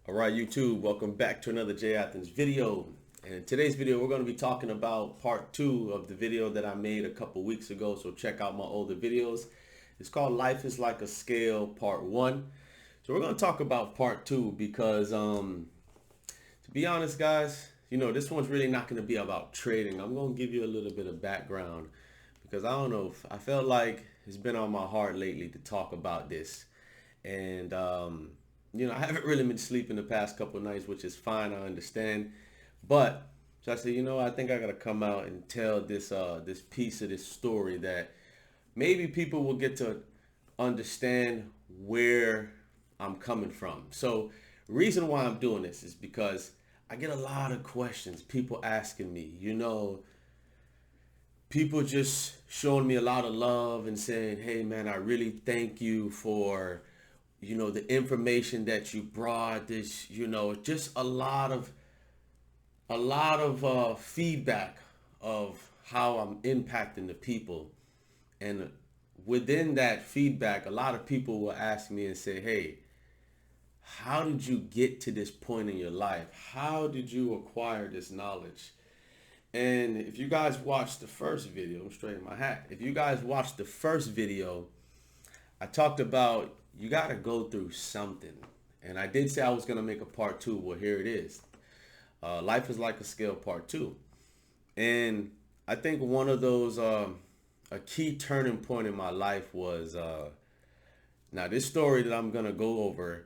All right, YouTube, welcome back to another Jay Athens video. And in today's video, we're going to be talking about part 2 of the video that I made a couple weeks ago. So check out my older videos. It's called Life is Like a Scale Part 1. So we're going to talk about part 2 because, to be honest, guys, this one's really not going to be about trading. I'm going to give you a little bit of background because I don't know, I felt like it's been on my heart lately to talk about this. And, I haven't really been sleeping the past couple of nights, which is fine. I understand. But so I said, I think I got to come out and tell this piece of this story that maybe people will get to understand where I'm coming from. So reason why I'm doing this is because I get a lot of questions, people asking me, people just showing me a lot of love and saying, hey man, I really thank you for the information that you brought, this, just a lot of feedback of how I'm impacting the people. And within that feedback, a lot of people will ask me and say, hey, how did you get to this point in your life? How did you acquire this knowledge? And if you guys watched the first video, I'm straight in my hat. If you guys watched the first video, I talked about you got to go through something. And I did say I was going to make a part 2. Well, here it is. Life is Like a Scale Part 2. And I think one of those, a key turning point in my life was, now this story that I'm going to go over,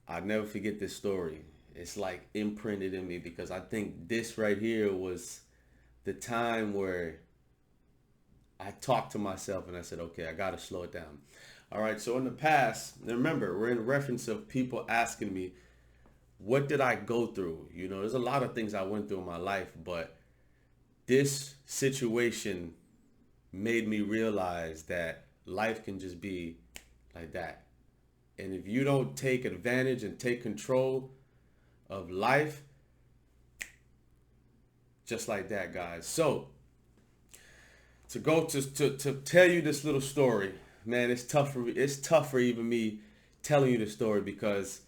I'll never forget this story. It's like imprinted in me because I think this right here was the time where I talked to myself and I said, okay, I got to slow it down. All right, so in the past, remember, we're in reference of people asking me, what did I go through? There's a lot of things I went through in my life, but this situation made me realize that life can just be like that. And if you don't take advantage and take control of life, just like that, guys. So to go to tell you this little story, man, it's tough for even me telling you the story because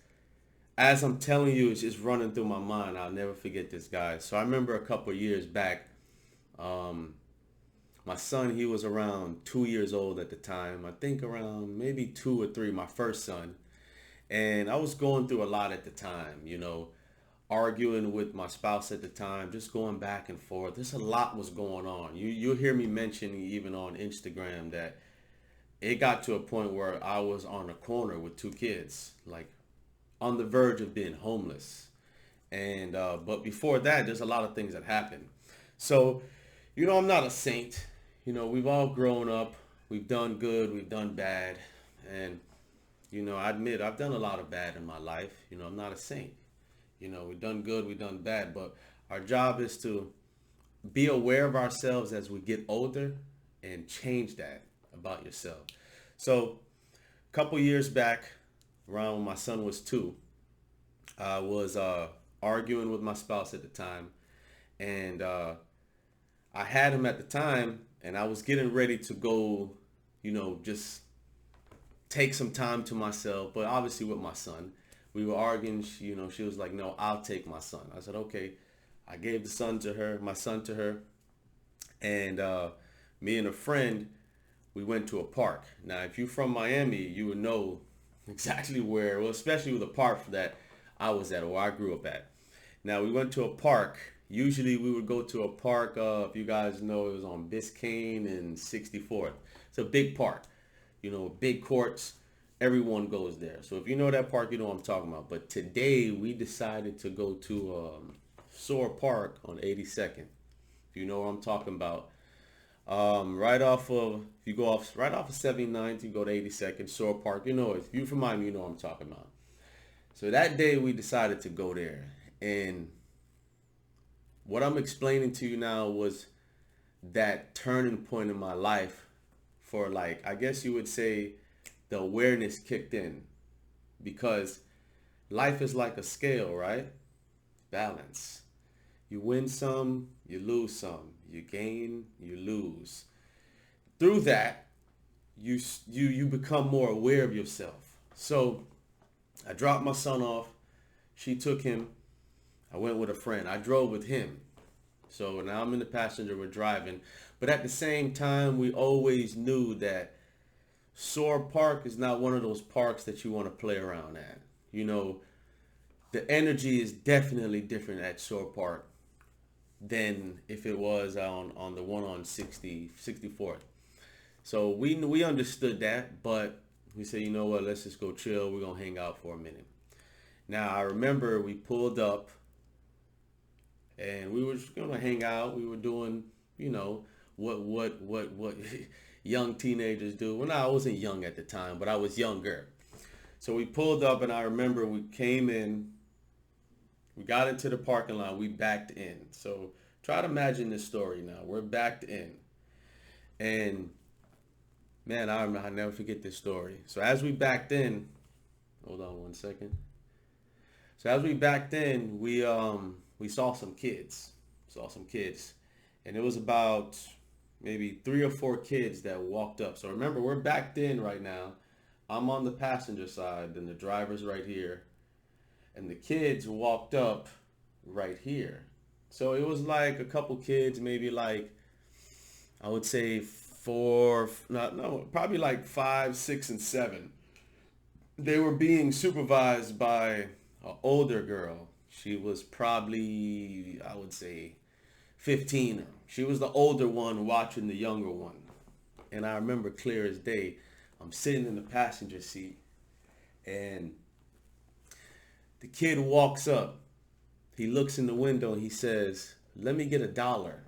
as I'm telling you, it's just running through my mind. I'll never forget this, guy. So I remember a couple of years back, my son, he was around 2 years old at the time. I think around maybe 2 or 3, my first son. And I was going through a lot at the time, arguing with my spouse at the time, just going back and forth. There's a lot was going on. You'll hear me mentioning even on Instagram that it got to a point where I was on a corner with 2 kids, like on the verge of being homeless. And but before that, there's a lot of things that happened. So, I'm not a saint. We've all grown up. We've done good. We've done bad. And, I admit I've done a lot of bad in my life. I'm not a saint. We've done good. We've done bad. But our job is to be aware of ourselves as we get older and change that about yourself. So a couple years back, around when my son was 2, I was arguing with my spouse at the time. And I had him at the time and I was getting ready to go, just take some time to myself. But obviously with my son, we were arguing, she was like, no, I'll take my son. I said, okay. I gave my son to her. And me and a friend, we went to a park. Now, if you're from Miami, you would know exactly where, well, especially with the park that I was at or I grew up at. Now, we went to a park. Usually we would go to a park, if you guys know, it was on Biscayne and 64th. It's a big park, big courts. Everyone goes there. So if you know that park, you know what I'm talking about. But today we decided to go to Soar Park on 82nd. If you know what I'm talking about. If you go off right off of 79th, you go to 82nd, Soar Park. If you're from Miami, you know what I'm talking about. So that day we decided to go there. And what I'm explaining to you now was that turning point in my life for, like, I guess you would say the awareness kicked in because life is like a scale, right? Balance. You win some, you lose some. You gain, you lose. Through that, you become more aware of yourself. So I dropped my son off. She took him. I went with a friend. I drove with him. So now I'm in the passenger, we're driving. But at the same time, we always knew that Soar Park is not one of those parks that you want to play around at. You know, the energy is definitely different at Soar Park than if it was on the one on 64th. So we understood that, but we said, you know what, let's just go chill. We're going to hang out for a minute. Now, I remember we pulled up and we were just going to hang out. We were doing, you know, what young teenagers do. Well, no, I wasn't young at the time, but I was younger. So we pulled up and I remember we came in, we got into the parking lot, we backed in. So try to imagine this story now. We're backed in. And man, I'll never forget this story. So as we backed in, hold on one second. So as we backed in, we saw some kids. And it was about maybe 3 or 4 kids that walked up. So remember, we're backed in right now. I'm on the passenger side, and the driver's right here. And the kids walked up right here. So it was like a couple kids, maybe like, I would say probably like 5, 6, and 7. They were being supervised by an older girl. She was probably, I would say, 15. She was the older one watching the younger one. And I remember clear as day, I'm sitting in the passenger seat and the kid walks up. He looks in the window and he says, "Let me get $1."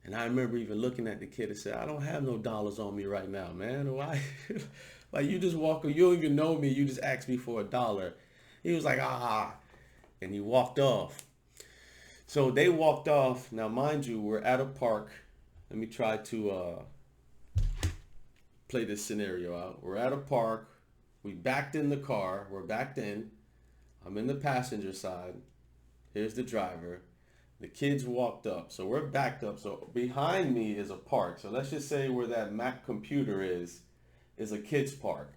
And I remember even looking at the kid and said, "I don't have no dollars on me right now, man. Why?" Like, you just walk, you don't even know me. You just asked me for $1. He was like, "Ah." And he walked off. So they walked off. Now, mind you, we're at a park. Let me try to play this scenario out. We're at a park. We backed in the car. We're backed in. I'm in the passenger side. Here's the driver. The kids walked up. So we're backed up. So behind me is a park. So let's just say where that Mac computer is a kids park.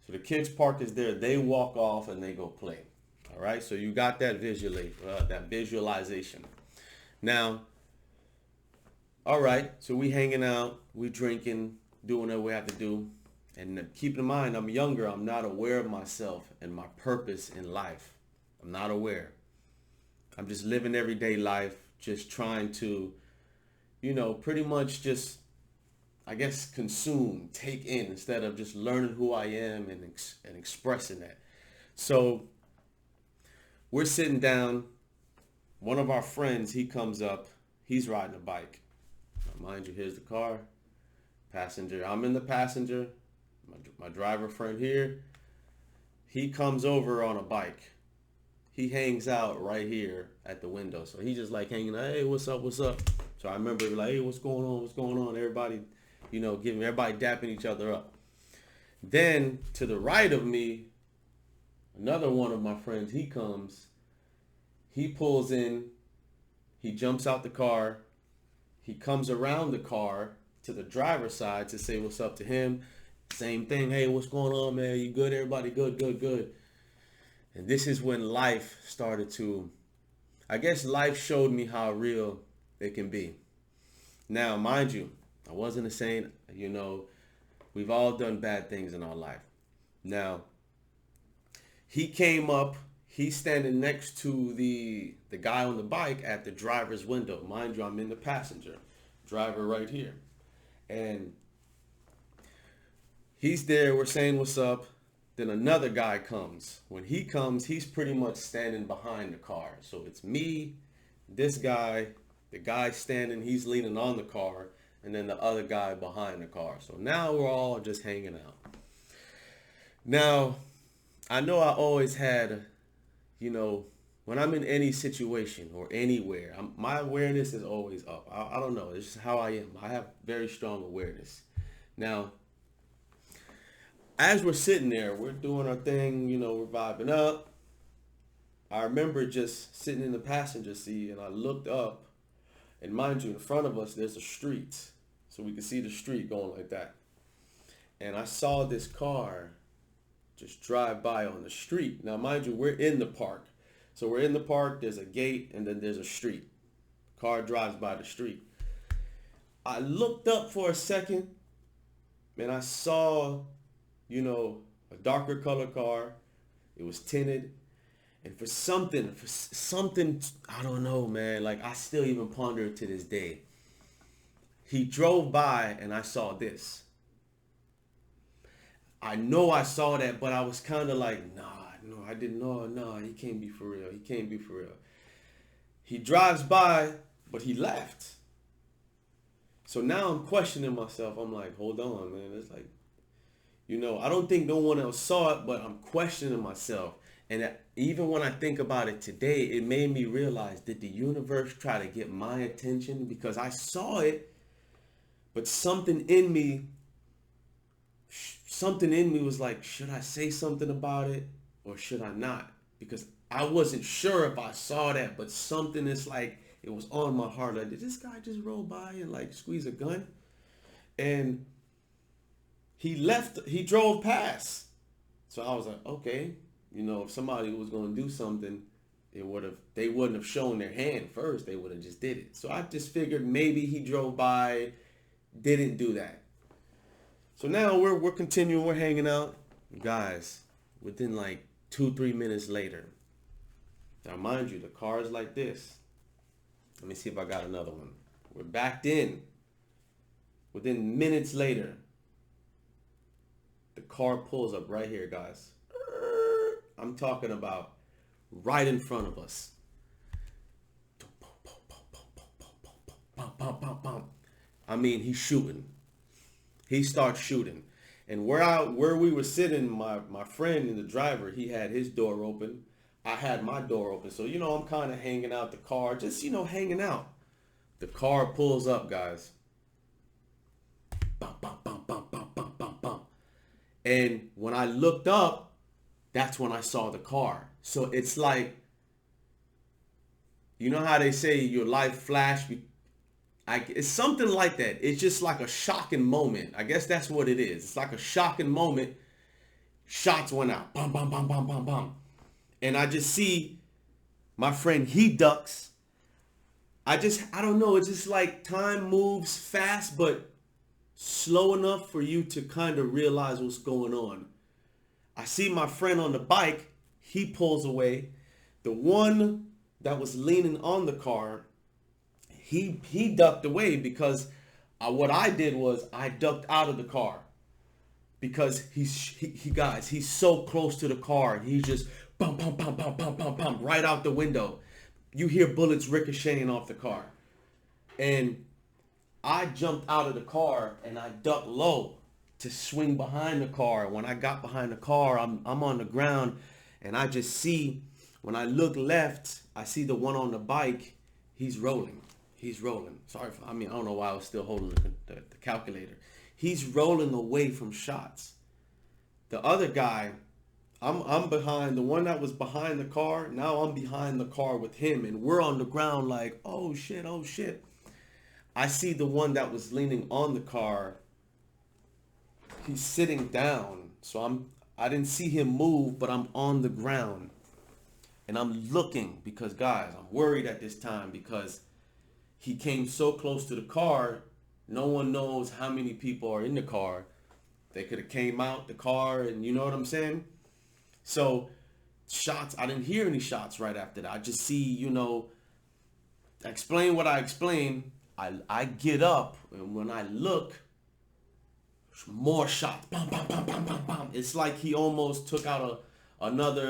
So the kids park is there. They walk off and they go play. All right. So you got that visualization. Now, all right. So we hanging out, we drinking, doing what we have to do. And keep in mind, I'm younger. I'm not aware of myself and my purpose in life. I'm not aware. I'm just living everyday life, just trying to, pretty much just, I guess, consume, take in, instead of just learning who I am and expressing that. So we're sitting down. One of our friends, he comes up. He's riding a bike. Now, mind you, here's the car. Passenger. I'm in the passenger. My driver friend here. He comes over on a bike. He hangs out right here at the window. So he just like hanging out. Hey, what's up? What's up? So I remember like, hey, what's going on? What's going on? Everybody, everybody dapping each other up. Then to the right of me, another one of my friends, he comes. He pulls in. He jumps out the car. He comes around the car to the driver's side to say what's up to him. Same thing. Hey, what's going on, man? You good? Everybody good, good, good. And this is when life started to, I guess life showed me how real it can be. Now, mind you, I wasn't a saint. We've all done bad things in our life. Now, he came up. He's standing next to the guy on the bike at the driver's window. Mind you, I'm in the passenger. Driver right here. And he's there. We're saying what's up. Then another guy comes. When he comes, he's pretty much standing behind the car. So it's me, this guy, the guy standing, he's leaning on the car, and then the other guy behind the car. So now we're all just hanging out. Now, I know I always had, when I'm in any situation or anywhere, my awareness is always up. I don't know. It's just how I am. I have very strong awareness. Now, as we're sitting there, we're doing our thing, we're vibing up. I remember just sitting in the passenger seat and I looked up, and mind you, in front of us, there's a street. So we could see the street going like that. And I saw this car just drive by on the street. Now, mind you, we're in the park. So we're in the park, there's a gate, and then there's a street. Car drives by the street. I looked up for a second, and I saw, a darker color car. It was tinted. And for something, I don't know, man. Like, I still even ponder it to this day. He drove by, and I saw this. I know I saw that, but I was kind of like, no, I didn't know. No, he can't be for real. He can't be for real. He drives by, but he left. So now I'm questioning myself. I'm like, hold on, man. It's like, I don't think no one else saw it, but I'm questioning myself. And even when I think about it today, it made me realize, did the universe try to get my attention? Because I saw it, but something in me was like, should I say something about it or should I not? Because I wasn't sure if I saw that, but something is like, it was on my heart. Like, did this guy just roll by and like squeeze a gun? And he drove past. So I was like, okay, if somebody was going to do something, they wouldn't have shown their hand first. They would have just did it. So I just figured maybe he drove by, didn't do that. So now we're continuing, we're hanging out. Guys, within like 2-3 minutes later, now mind you, the car is like this. Let me see if I got another one. We're backed in. Within minutes later, the car pulls up right here, guys. I'm talking about right in front of us. I mean, he's shooting. He starts shooting. And where we were sitting, my friend and the driver, he had his door open. I had my door open. So, I'm kind of hanging out the car, just, hanging out. The car pulls up, guys. Bum, bum, bum, bum, bum, bum, bum, bum. And when I looked up, that's when I saw the car. So it's like, you know how they say your life flashed? It's something like that. It's just like a shocking moment. I guess that's what it is. It's like a shocking moment. Shots went out. Bum, bum, bum, bum, bum, bum. And I just see my friend, he ducks. I don't know. It's just like time moves fast, but slow enough for you to kind of realize what's going on. I see my friend on the bike. He pulls away. The one that was leaning on the car, he ducked away because what I did was I ducked out of the car because he's so close to the car. He's just bum, bum, bum, bum, bum, bum, bum, right out the window. You hear bullets ricocheting off the car. And I jumped out of the car and I ducked low to swing behind the car. When I got behind the car, I'm on the ground and I just see, when I look left, I see the one on the bike. He's rolling. I don't know why I was still holding the calculator. He's rolling away from shots. The other guy, I'm behind, the one that was behind the car. Now I'm behind the car with him and we're on the ground like, oh shit. I see the one that was leaning on the car. He's sitting down. So I didn't see him move, but I'm on the ground. And I'm looking because, guys, I'm worried at this time because he came so close to the car. No one knows how many people are in the car. They could have came out the car and you know what I'm saying? So shots, I didn't hear any shots right after that. I just see, explain what I explained. I get up and when I look, more shots. Bam, bam, bam, bam, bam, bam. It's like he almost took out another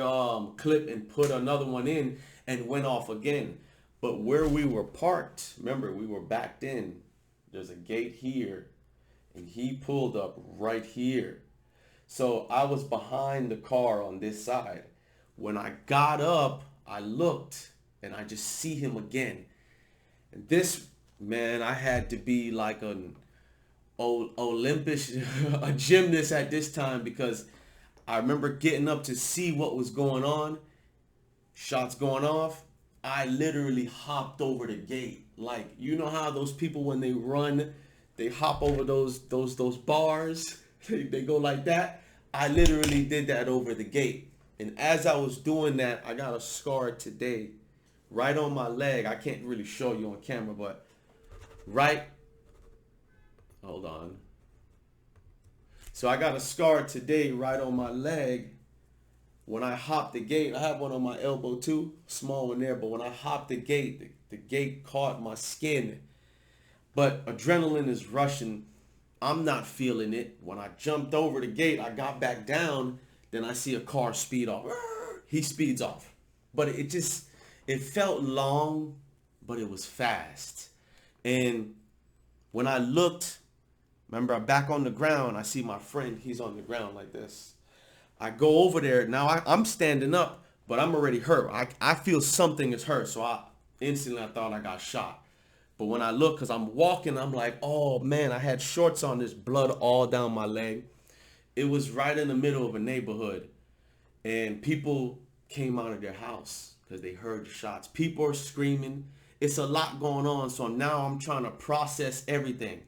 clip and put another one in and went off again. But where we were parked, remember, we were backed in. There's a gate here, and he pulled up right here. So I was behind the car on this side. When I got up, I looked, and I just see him again. And this, man, I had to be like an Olympic, a gymnast at this time because I remember getting up to see what was going on. Shots going off. I literally hopped over the gate. Like, you know how those people, when they run, they hop over those bars. They go like that. I literally did that over the gate. And as I was doing that, I got a scar today right on my leg. I can't really show you on camera, but right, hold on. So I got a scar today right on my leg. When I hopped the gate, I have one on my elbow too, small one there, but when I hopped the gate, the gate caught my skin. But adrenaline is rushing. I'm not feeling it. When I jumped over the gate, I got back down, then I see a car speed off. He speeds off. But it felt long, but it was fast. And when I looked, remember, I'm back on the ground. I see my friend. He's on the ground like this. I go over there. Now I'm standing up, but I'm already hurt. I feel something is hurt. So I thought I got shot. But when I look, because I'm walking, I'm like, oh man, I had shorts on, there's blood all down my leg. It was right in the middle of a neighborhood. And people came out of their house because they heard the shots. People are screaming. It's a lot going on. So now I'm trying to process everything.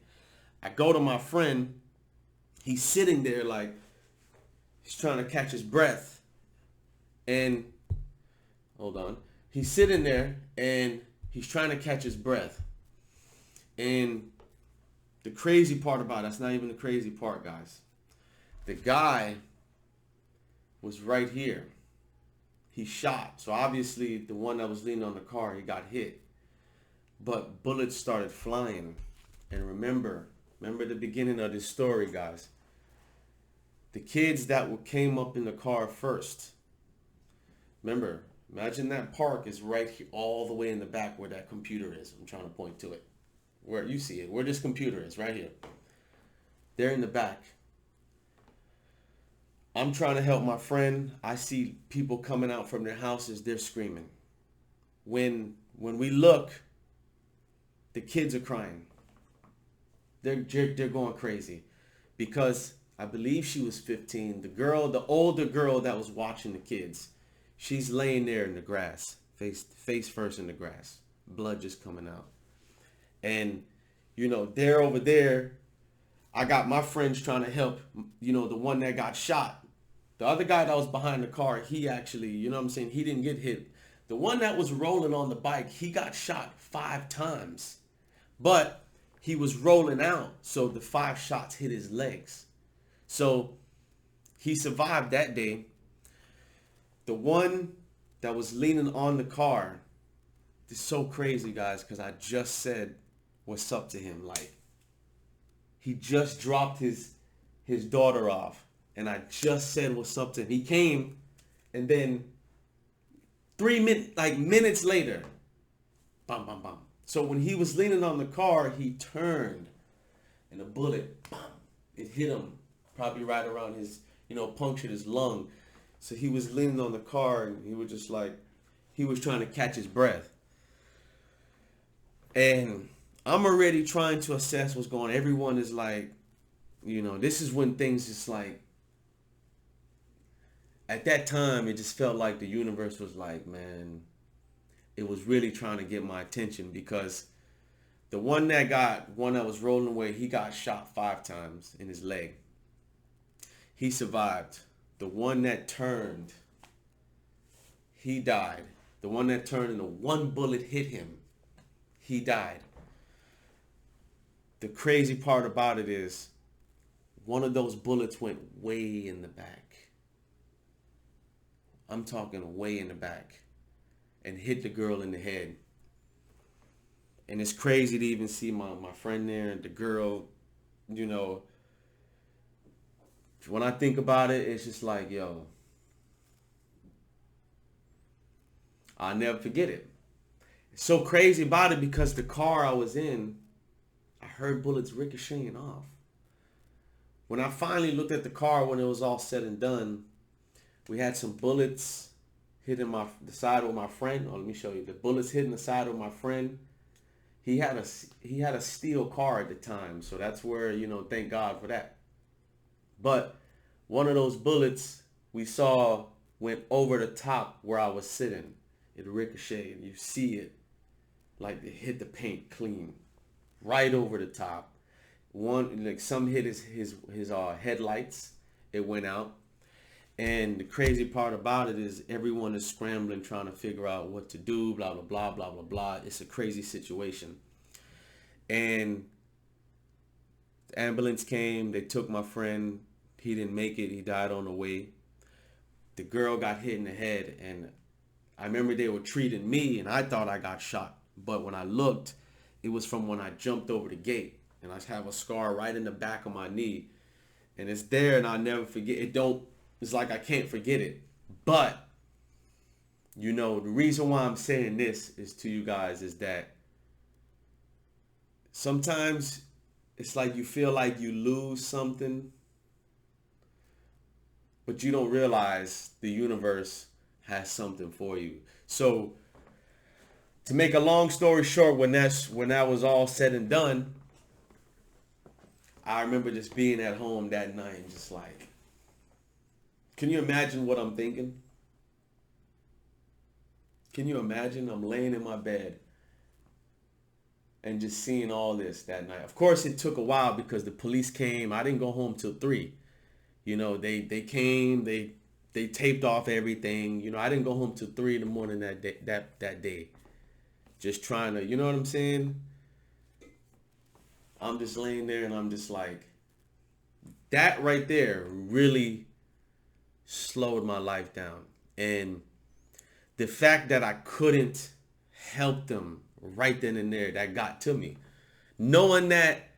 I go to my friend. He's sitting there like he's trying to catch his breath. And hold on. He's sitting there and he's trying to catch his breath. And the crazy part about it, that's not even the crazy part, guys. The guy was right here. He shot. So obviously the one that was leaning on the car, he got hit. But bullets started flying. And remember the beginning of this story, guys. The kids that came up in the car first. Remember, imagine that park is right here, all the way in the back where that computer is. I'm trying to point to it. Where you see it, where this computer is, right here. They're in the back. I'm trying to help my friend. I see people coming out from their houses. They're screaming. When we look, the kids are crying. They're going crazy because I believe she was 15. The older girl that was watching the kids, she's laying there in the grass, face first in the grass, blood just coming out. And, they're over there. I got my friends trying to help, the one that got shot. The other guy that was behind the car, he actually, he didn't get hit. The one that was rolling on the bike, he got shot 5 times. But he was rolling out, so the 5 shots hit his legs. So he survived that day. The one that was leaning on the car, it's so crazy, guys, because I just said what's up to him. Like, he just dropped his daughter off, and I just said what's up to him. He came, and then 3 minutes later, bam, bam, bam. So when he was leaning on the car, he turned, and a bullet, bam, it hit him, probably right around his, punctured his lung. So he was leaning on the car, and he was just like, he was trying to catch his breath. And I'm already trying to assess what's going on. Everyone is like, this is when things just like, at that time, it just felt like the universe was like, man, it was really trying to get my attention because the one that was rolling away, he got shot 5 times in his leg. He survived. The one that turned, he died. The one that turned and the one bullet hit him, he died. The crazy part about it is one of those bullets went way in the back. I'm talking way in the back, and hit the girl in the head. And it's crazy to even see my friend there and the girl, when I think about it, it's just like, yo, I'll never forget it. It's so crazy about it because the car I was in, I heard bullets ricocheting off. When I finally looked at the car when it was all said and done, we had some bullets hitting the side of my friend. Oh, let me show you. The bullets hitting the side of my friend. He had a steel car at the time, so that's where, thank God for that. But one of those bullets we saw went over the top where I was sitting. It ricocheted. You see it, like it hit the paint clean, right over the top. Some hit his headlights, it went out. And the crazy part about it is everyone is scrambling, trying to figure out what to do, blah, blah, blah, blah, blah, blah. It's a crazy situation. And the ambulance came. They took my friend. He didn't make it. He died on the way. The girl got hit in the head. And I remember they were treating me, and I thought I got shot. But when I looked, it was from when I jumped over the gate. And I have a scar right in the back of my knee. And it's there, and I'll never forget. It's like I can't forget it. But, you know, the reason why I'm saying this is to you guys is that sometimes it's like you feel like you lose something, but you don't realize the universe has something for you. So to make a long story short, when that was all said and done, I remember just being at home that night and just like, can you imagine what I'm thinking? Can you imagine? I'm laying in my bed and just seeing all this that night. Of course, it took a while because the police came. I didn't go home till 3. You know, they came, they taped off everything. You know, I didn't go home till 3 in the morning that day. Just trying to, you know what I'm saying? I'm just laying there and I'm just like, that right there really slowed my life down. And the fact that I couldn't help them right then and there, that got to me. Knowing that,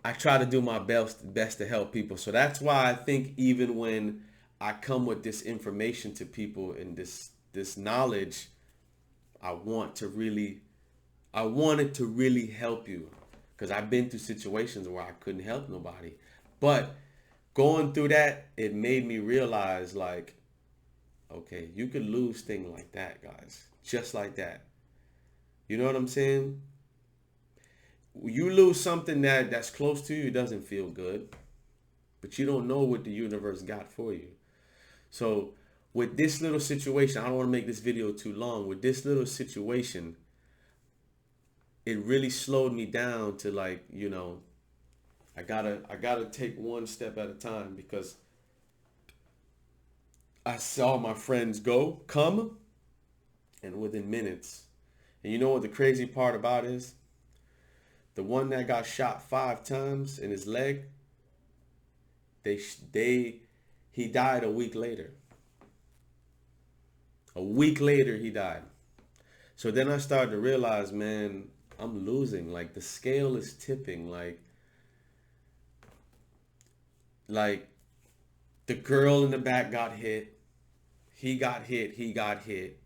I try to do my best to help people. So that's why I think even when I come with this information to people and this knowledge, I want it to really help you, because I've been through situations where I couldn't help nobody. But going through that, it made me realize, like, okay, you could lose things like that, guys. Just like that. You know what I'm saying? You lose something that's close to you, it doesn't feel good. But you don't know what the universe got for you. So with this little situation, I don't want to make this video too long. With this little situation, it really slowed me down to, like, you know, I gotta take one step at a time, because I saw my friends come, and within minutes. And you know what the crazy part about is? The one that got shot 5 times in his leg, he died a week later. A week later, he died. So then I started to realize, man, I'm losing. Like, the scale is tipping. Like the girl in the back got hit. He got hit.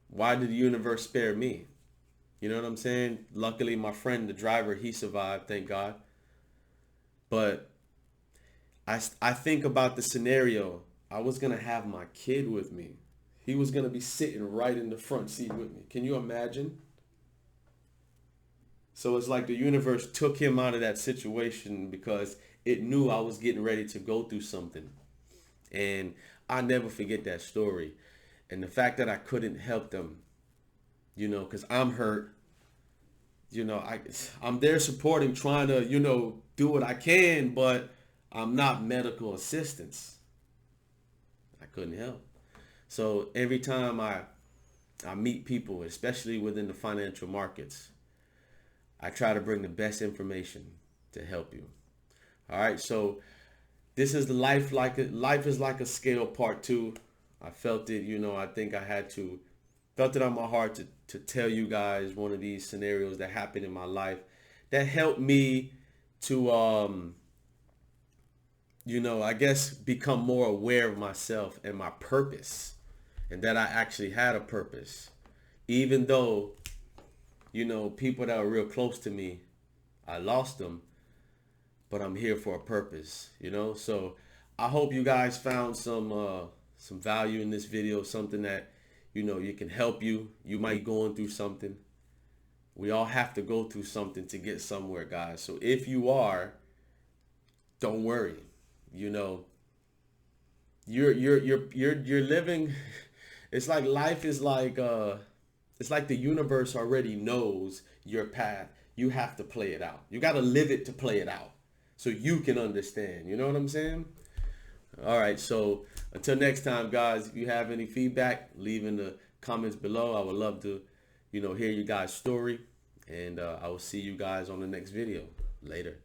Why did the universe spare me? You know what I'm saying? Luckily, my friend, the driver, he survived, thank God. But I think about the scenario. I was going to have my kid with me. He was going to be sitting right in the front seat with me. Can you imagine? So it's like the universe took him out of that situation because it knew I was getting ready to go through something. And I never forget that story. And the fact that I couldn't help them, you know, because I'm hurt. You know, I'm there supporting, trying to, you know, do what I can, but I'm not medical assistance. I couldn't help. So every time I meet people, especially within the financial markets, I try to bring the best information to help you. All right, so this is the life is like a scale part 2. I felt it, you know, I think I felt it on my heart to tell you guys one of these scenarios that happened in my life that helped me to, you know, I guess become more aware of myself and my purpose, and that I actually had a purpose. Even though, you know, people that are real close to me, I lost them, but I'm here for a purpose, you know? So I hope you guys found some value in this video, something that, you know, you can help you. You might be going through something. We all have to go through something to get somewhere, guys. So if you are, don't worry. You know, you're living. It's like life is like it's like the universe already knows your path. You have to play it out. You got to live it to play it out. so you can understand. You know what I'm saying? All right. So until next time, guys, if you have any feedback, leave in the comments below. I would love to, hear you guys' story. And I will see you guys on the next video. Later.